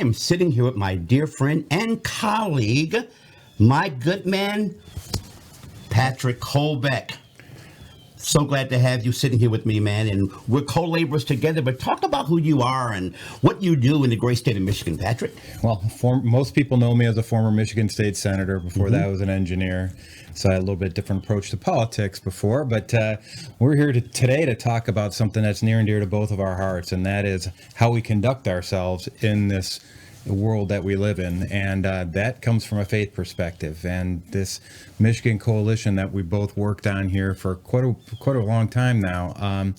am sitting here with my dear friend and colleague, my good man, Patrick Colbeck. So glad to have you sitting here with me, man. And we're co-laborers together, but talk about who you are and what you do in the great state of Michigan, Patrick. Well, most people know me as a former Michigan State Senator. Before that, I was an engineer. So I had a little bit different approach to politics before. But we're here today to talk about something that's near and dear to both of our hearts, and that is how we conduct ourselves in this world that we live in, and that comes from a faith perspective. And this Michigan coalition that we both worked on here for quite a long time now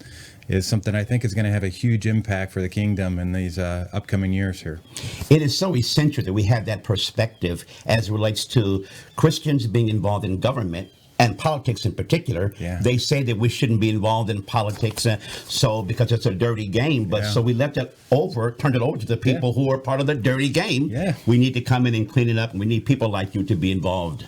is something I think is going to have a huge impact for the kingdom in these upcoming years here. It is so essential that we have that perspective as it relates to Christians being involved in government and politics in particular. Yeah. They say that we shouldn't be involved in politics because it's a dirty game. But so we turned it over to the people who are part of the dirty game. Yeah. We need to come in and clean it up, and we need people like you to be involved.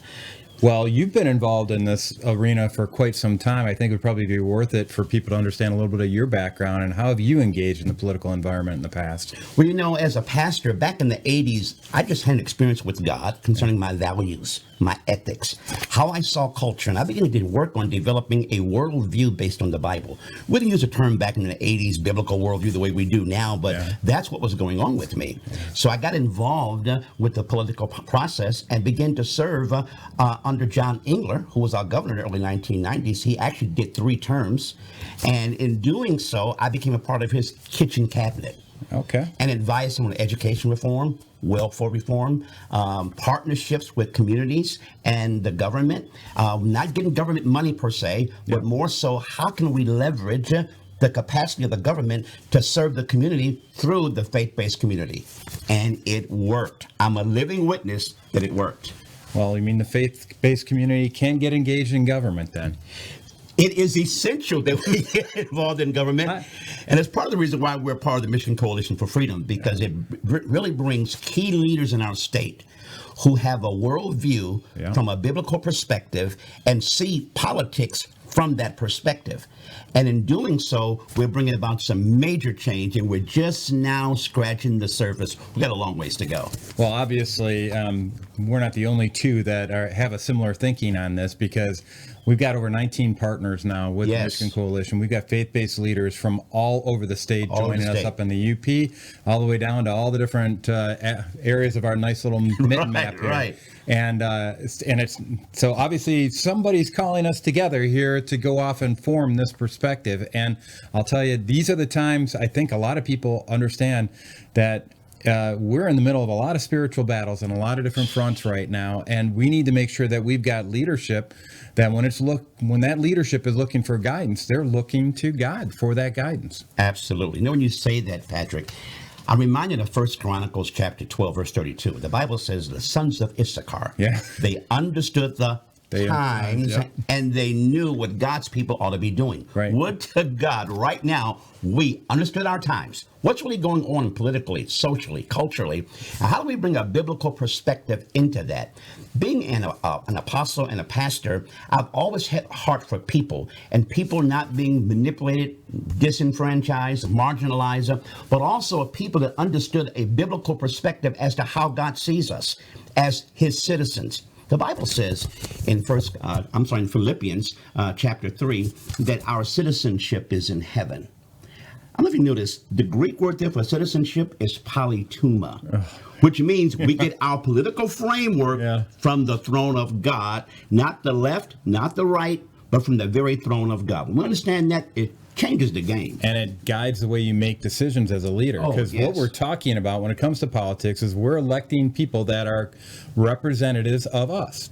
Well, you've been involved in this arena for quite some time. I think it would probably be worth it for people to understand a little bit of your background and how have you engaged in the political environment in the past? Well, you know, as a pastor back in the 80s, I just had an experience with God concerning my values, my ethics, how I saw culture, and I began to work on developing a worldview based on the Bible. We didn't use a term back in the 80s, biblical worldview, the way we do now, but that's what was going on with me. So I got involved with the political process and began to serve under John Engler, who was our governor in the early 1990s. He actually did 3 terms, and in doing so, I became a part of his kitchen cabinet. Okay. And advised him on education reform, welfare reform, partnerships with communities and the government, not getting government money per se, but more so how can we leverage the capacity of the government to serve the community through the faith-based community. And it worked. I'm a living witness that it worked. Well, you mean the faith-based community can get engaged in government then? It is essential that we get involved in government. And it's part of the reason why we're part of the Michigan Coalition for Freedom, because it really brings key leaders in our state who have a worldview from a biblical perspective and see politics from that perspective. And in doing so, we're bringing about some major change, and we're just now scratching the surface. We've got a long ways to go. Well, obviously, we're not the only two that have a similar thinking on this, because we've got over 19 partners now with the Michigan Coalition. We've got faith-based leaders from all over the state joining us up in the UP, all the way down to all the different areas of our nice little map here. Right. And it's so obviously somebody's calling us together here to go off and form this perspective. And I'll tell you, these are the times I think a lot of people understand that we're in the middle of a lot of spiritual battles and a lot of different fronts right now, and we need to make sure that we've got leadership that when that leadership is looking for guidance, they're looking to God for that guidance. Absolutely. You know, when you say that, Patrick, I'm reminded of 1 Chronicles chapter 12, verse 32. The Bible says the sons of Issachar, they understood the times, and they knew what God's people ought to be doing. Right. Would to God, right now, we understood our times. What's really going on politically, socially, culturally? How do we bring a biblical perspective into that? Being an apostle and a pastor, I've always had a heart for people, and people not being manipulated, disenfranchised, marginalized, but also a people that understood a biblical perspective as to how God sees us as his citizens. The Bible says in Philippians chapter 3 that our citizenship is in heaven. I don't know if you notice, the Greek word there for citizenship is Polytumor, which means we get our political framework from the throne of God, not the left, not the right, but from the very throne of God. When we understand that, it changes the game. And it guides the way you make decisions as a leader. Because what we're talking about when it comes to politics is we're electing people that are representatives of us.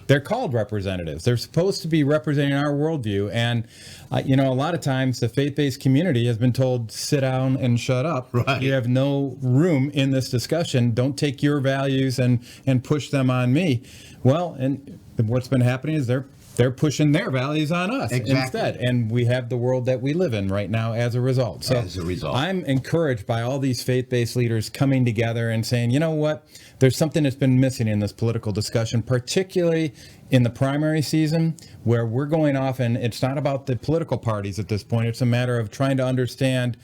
They're called representatives. They're supposed to be representing our worldview. And, a lot of times the faith-based community has been told, sit down and shut up. Right. You have no room in this discussion. Don't take your values and push them on me. Well, and what's been happening is they're pushing their values on us instead. And we have the world that we live in right now as a result. So I'm encouraged by all these faith-based leaders coming together and saying, you know what, there's something that's been missing in this political discussion, particularly in the primary season, where we're going off, and it's not about the political parties at this point. It's a matter of trying to understand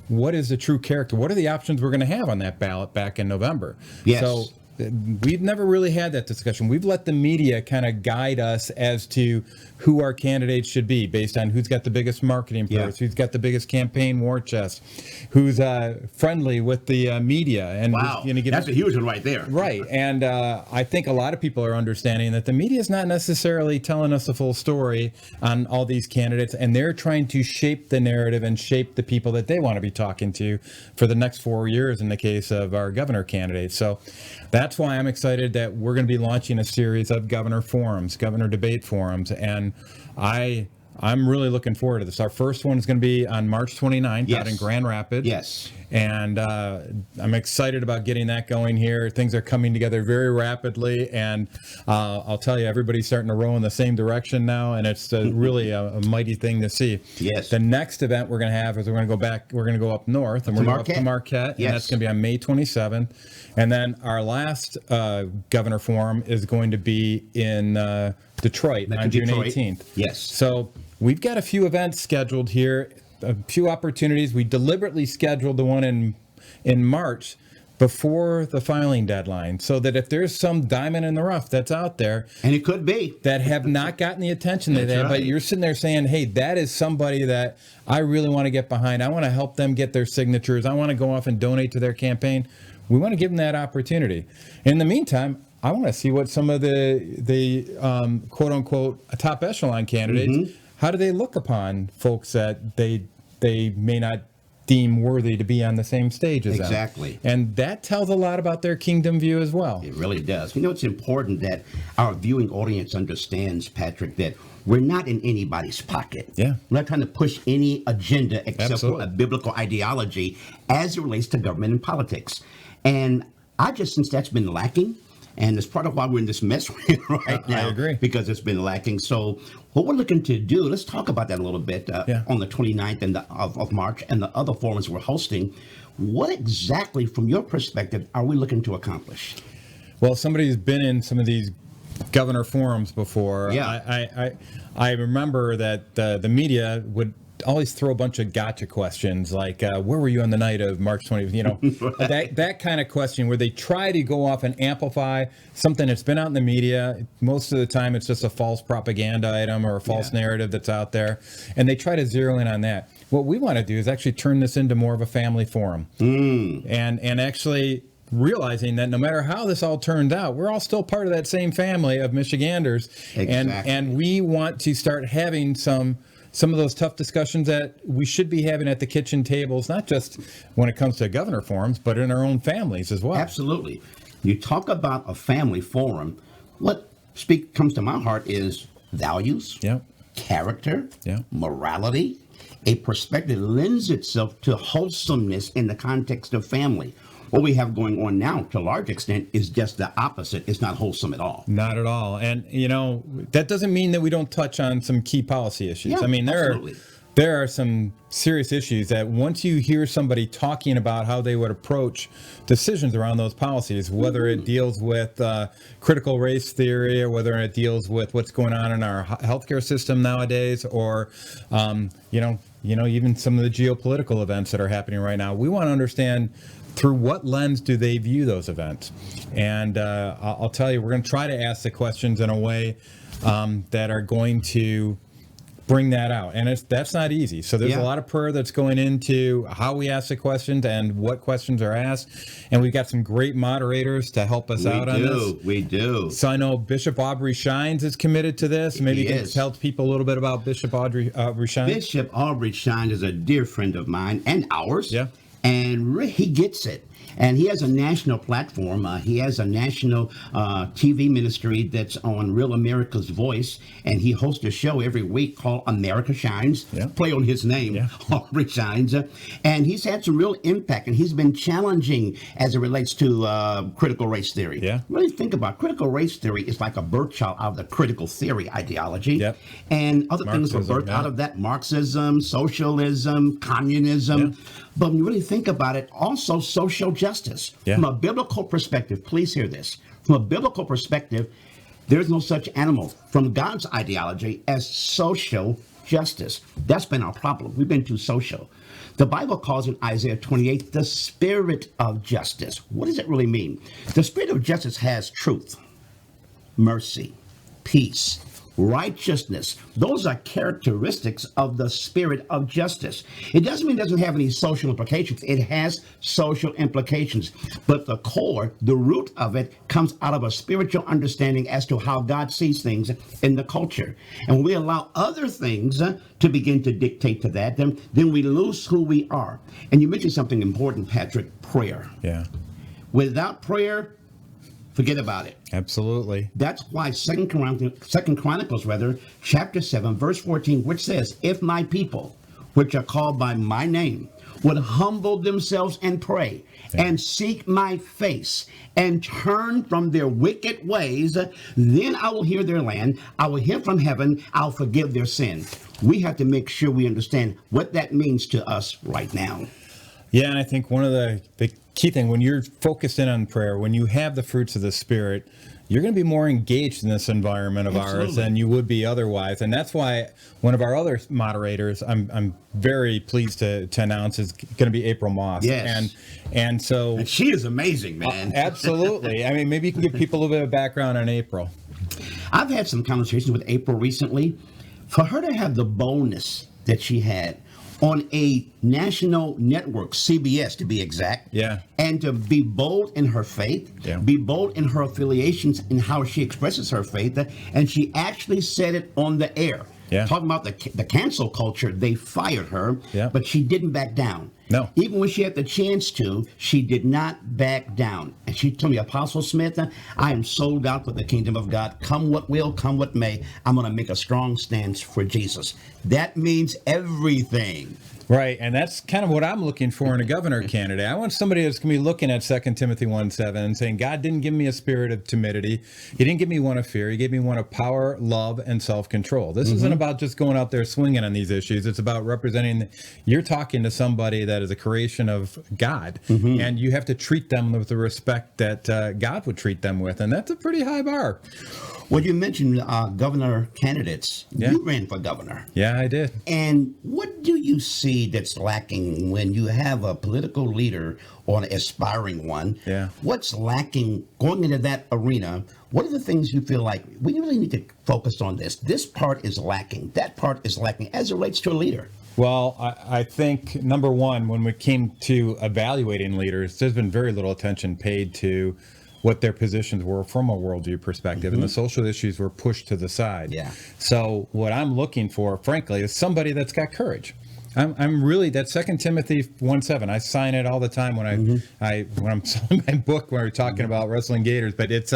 what is the true character? What are the options we're going to have on that ballot back in November? Yes. So we've never really had that discussion. We've let the media kind of guide us as to who our candidates should be based on who's got the biggest marketing purse, who's got the biggest campaign war chest, who's friendly with the media. And wow, that's a huge one right there. Right. And I think a lot of people are understanding that the media is not necessarily telling us the full story on all these candidates, and they're trying to shape the narrative and shape the people that they want to be talking to for the next 4 years in the case of our governor candidates. So that's why I'm excited that we're going to be launching a series of governor forums, governor debate forums, and I'm really looking forward to this. Our first one is going to be on March 29th out in Grand Rapids. Yes. And I'm excited about getting that going here. Things are coming together very rapidly, and I'll tell you, everybody's starting to row in the same direction now, and it's really a mighty thing to see. Yes. The next event we're going to have is we're going to go up north, and we're going to go up to Marquette, and that's going to be on May 27th. And then our last governor forum is going to be in Detroit on June 18th. Yes. So we've got a few events scheduled here, a few opportunities. We deliberately scheduled the one in March before the filing deadline, so that if there's some diamond in the rough that's out there, and it could be, that have not gotten the attention that they have, but you're sitting there saying, hey, that is somebody that I really want to get behind. I want to help them get their signatures. I want to go off and donate to their campaign. We want to give them that opportunity. In the meantime, I want to see what some of the quote unquote top echelon candidates, how do they look upon folks that they may not deem worthy to be on the same stage as them? Exactly. And that tells a lot about their kingdom view as well. It really does. You know, it's important that our viewing audience understands, Patrick, that we're not in anybody's pocket. Yeah. We're not trying to push any agenda except for a biblical ideology as it relates to government and politics. And I just sense that's been lacking. And it's part of why we're in this mess right now. I agree. Because it's been lacking. So what we're looking to do, let's talk about that a little bit on the 29th of March and the other forums we're hosting. What exactly, from your perspective, are we looking to accomplish? Well, somebody who's been in some of these governor forums before, I remember that the media would always throw a bunch of gotcha questions like, where were you on the night of March 20th? You know, that kind of question where they try to go off and amplify something that's been out in the media. Most of the time, it's just a false propaganda item or a false narrative that's out there. And they try to zero in on that. What we want to do is actually turn this into more of a family forum and actually realizing that no matter how this all turned out, we're all still part of that same family of Michiganders. Exactly. And we want to start having some of those tough discussions that we should be having at the kitchen tables, not just when it comes to governor forums, but in our own families as well. Absolutely. You talk about a family forum. What comes to my heart is values, character, morality, a perspective that lends itself to wholesomeness in the context of family. What we have going on now, to a large extent, is just the opposite. It's not wholesome at all. Not at all. And, you know, that doesn't mean that we don't touch on some key policy issues. I mean, there are some serious issues that once you hear somebody talking about how they would approach decisions around those policies, whether it deals with critical race theory or whether it deals with what's going on in our healthcare system nowadays, or, you know, even some of the geopolitical events that are happening right now, we want to understand through what lens do they view those events? And I'll tell you, we're going to try to ask the questions in a way that are going to bring that out. And that's not easy. So there's a lot of prayer that's going into how we ask the questions and what questions are asked. And we've got some great moderators to help us out on this. We do. So I know Bishop Aubrey Shines is committed to this. Maybe you can tell people a little bit about Bishop Aubrey Shines. Bishop Aubrey Shines is a dear friend of mine and ours. Yeah. And he gets it. And he has a national platform. He has a national TV ministry that's on Real America's Voice. And he hosts a show every week called America Shines. Play on his name, Aubrey Shines. And he's had some real impact. And he's been challenging as it relates to critical race theory. Really think about it. Critical race theory is like a birth child out of the critical theory ideology. And other things were birthed out of that. Marxism, socialism, communism. But when you really think about it, also social justice. From a biblical perspective, please hear this. From a biblical perspective, there's no such animal from God's ideology as social justice. That's been our problem. We've been too social. The Bible calls in Isaiah 28 the spirit of justice. What does it really mean? The spirit of justice has truth, mercy, peace, righteousness. Those are characteristics of the spirit of justice. It doesn't mean it doesn't have any social implications. It has social implications. But the core, the root of it, comes out of a spiritual understanding as to how God sees things in the culture. And when we allow other things to begin to dictate to that, then we lose who we are. And you mentioned something important, Patrick, prayer. Yeah. Without prayer, forget about it. Absolutely. That's why Second Chronicles, chapter 7, verse 14, which says, if my people, which are called by my name, would humble themselves and pray and seek my face and turn from their wicked ways, then I will hear their land. I will hear from heaven. I'll forgive their sin. We have to make sure we understand what that means to us right now. Yeah, and I think one of the key thing, when you're focused in on prayer, when you have the fruits of the Spirit, you're going to be more engaged in this environment of ours than you would be otherwise. And that's why one of our other moderators, I'm very pleased to announce, is going to be April Moss. Yes. And she is amazing, man. Absolutely. I mean, maybe you can give people a little bit of background on April. I've had some conversations with April recently. For her to have the boldness that she had on a national network, CBS to be exact, and to be bold in her faith, be bold in her affiliations and how she expresses her faith, and she actually said it on the air. Talking about the cancel culture, they fired her, but she didn't back down. No. Even when she had the chance to, she did not back down. And she told me, Apostle Smith, I am sold out for the kingdom of God. Come what will, come what may, I'm going to make a strong stance for Jesus. That means everything. Right, and that's kind of what I'm looking for in a governor candidate. I want somebody that's going to be looking at 2 Timothy 1:7 and saying, God didn't give me a spirit of timidity. He didn't give me one of fear. He gave me one of power, love, and self-control. This isn't about just going out there swinging on these issues. It's about representing, you're talking to somebody that is a creation of God, and you have to treat them with the respect that God would treat them with, and that's a pretty high bar. Well, you mentioned governor candidates. You ran for governor. Yeah, I did. And what do you see that's lacking when you have a political leader or an aspiring one? What's lacking going into that arena? What are the things you feel like we really need to focus on this? This part is lacking. That part is lacking as it relates to a leader. Well, I think, number one, when we came to evaluating leaders, there's been very little attention paid to what their positions were from a worldview perspective, and the social issues were pushed to the side. So what I'm looking for, frankly, is somebody that's got courage. I'm really, that 2 Timothy 1:7, I sign it all the time when when I'm selling my book, when we're talking about wrestling gators, but it's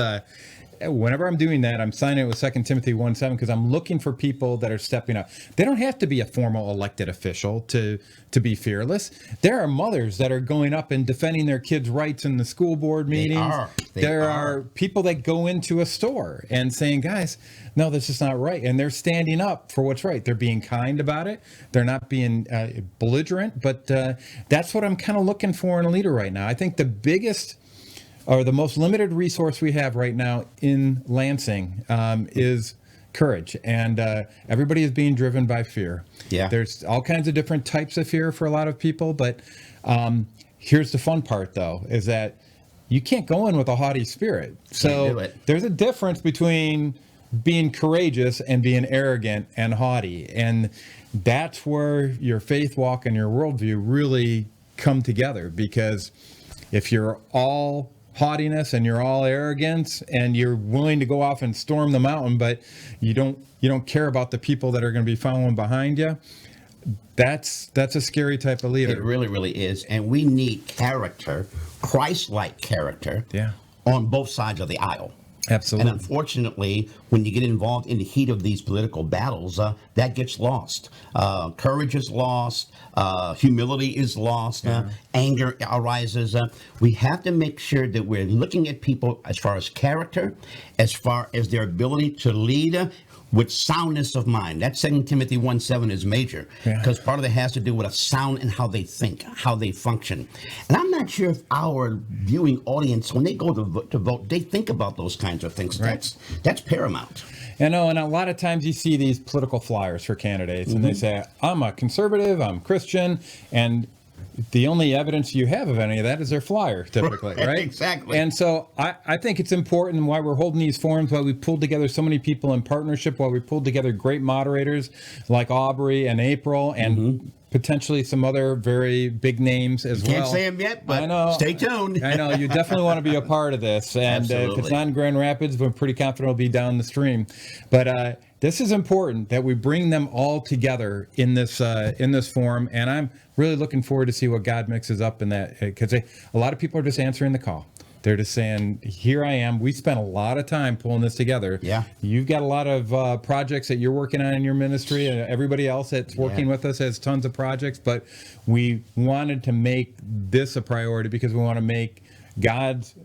whenever I'm doing that, I'm signing it with 2 Timothy 1:7 because I'm looking for people that are stepping up. They don't have to be a formal elected official to be fearless. There are mothers that are going up and defending their kids' rights in the school board meetings. There are people that go into a store and saying, guys, no, this is not right. And they're standing up for what's right. They're being kind about it. They're not being belligerent. But that's what I'm kind of looking for in a leader right now. I think the biggest or the most limited resource we have right now in Lansing is courage. And everybody is being driven by fear. There's all kinds of different types of fear for a lot of people. But here's the fun part, though, is that you can't go in with a haughty spirit. So there's a difference between being courageous and being arrogant and haughty. And that's where your faith walk and your worldview really come together. Because if you're all haughtiness and you're all arrogance and you're willing to go off and storm the mountain, but you don't care about the people that are going to be following behind you, that's a scary type of leader. It really, really is. And we need character, Christ-like character, on both sides of the aisle. Absolutely. And unfortunately, when you get involved in the heat of these political battles, that gets lost. Courage is lost. Humility is lost. Anger arises. We have to make sure that we're looking at people as far as character, as far as their ability to lead with soundness of mind. That 2 Timothy 1:7 is major because part of it has to do with a sound in how they think, how they function. And I'm not sure if our viewing audience, when they go to vote, they think about those kinds of things. That's paramount. And a lot of times you see these political flyers for candidates, and they say, I'm a conservative, I'm Christian, and the only evidence you have of any of that is their flyer, typically, right? Exactly. And so I think it's important why we're holding these forums, why we pulled together so many people in partnership, why we pulled together great moderators like Aubrey and April and potentially some other very big names as well. Can't say them yet, but I know, stay tuned. I know. You definitely want to be a part of this. And if it's not in Grand Rapids, we're pretty confident it'll be down the stream. But this is important that we bring them all together in this forum. And I'm really looking forward to see what God mixes up in that, because a lot of people are just answering the call. They're just saying, here I am. We spent a lot of time pulling this together. Yeah. You've got a lot of projects that you're working on in your ministry, and everybody else that's working with us has tons of projects, but we wanted to make this a priority because we want to make God's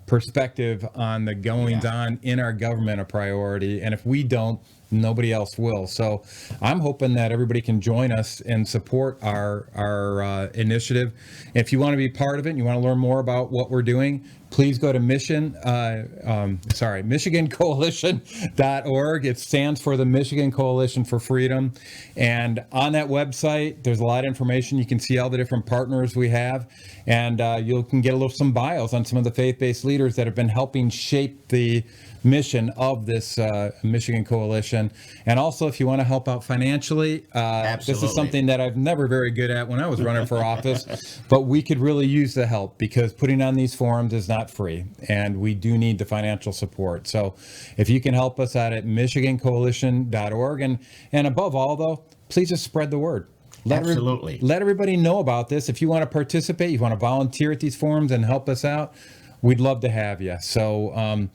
perspective on the goings on in our government a priority. And if we don't, nobody else will. So I'm hoping that everybody can join us and support our initiative. If you want to be part of it and you want to learn more about what we're doing, please go to MichiganCoalition.org. It stands for the Michigan Coalition for Freedom. And on that website, there's a lot of information. You can see all the different partners we have. And you can get some bios on some of the faith-based leaders that have been helping shape the mission of this Michigan Coalition. And also, if you want to help out financially, this is something that I've never very good at when I was running for office, but we could really use the help because putting on these forums is not free, and we do need the financial support. So if you can help us out at MichiganCoalition.org, and above all, though, please just spread the word. Absolutely. Let everybody know about this. If you want to participate, you want to volunteer at these forums and help us out, we'd love to have you. So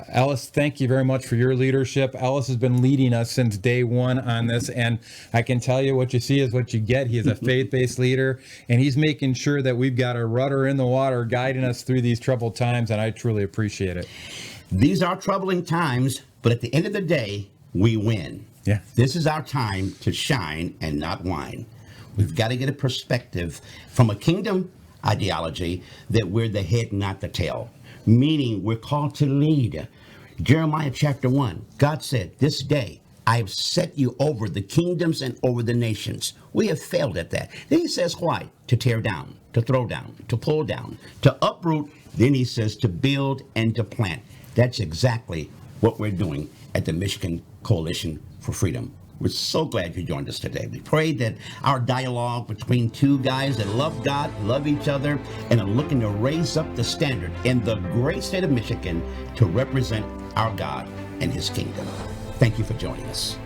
Ellis, thank you very much for your leadership. Ellis has been leading us since day one on this, and I can tell you what you see is what you get. He is a faith-based leader, and he's making sure that we've got a rudder in the water guiding us through these troubled times, and I truly appreciate it. These are troubling times, but at the end of the day, we win. Yeah. This is our time to shine and not whine. We've got to get a perspective from a kingdom ideology that we're the head, not the tail. Meaning we're called to lead. Jeremiah chapter 1, God said, this day I have set you over the kingdoms and over the nations. We have failed at that. Then he says why? To tear down, to throw down, to pull down, to uproot. Then he says to build and to plant. That's exactly what we're doing at the Michigan Coalition for Freedom. We're so glad you joined us today. We pray that our dialogue between two guys that love God, love each other, and are looking to raise up the standard in the great state of Michigan to represent our God and his kingdom. Thank you for joining us.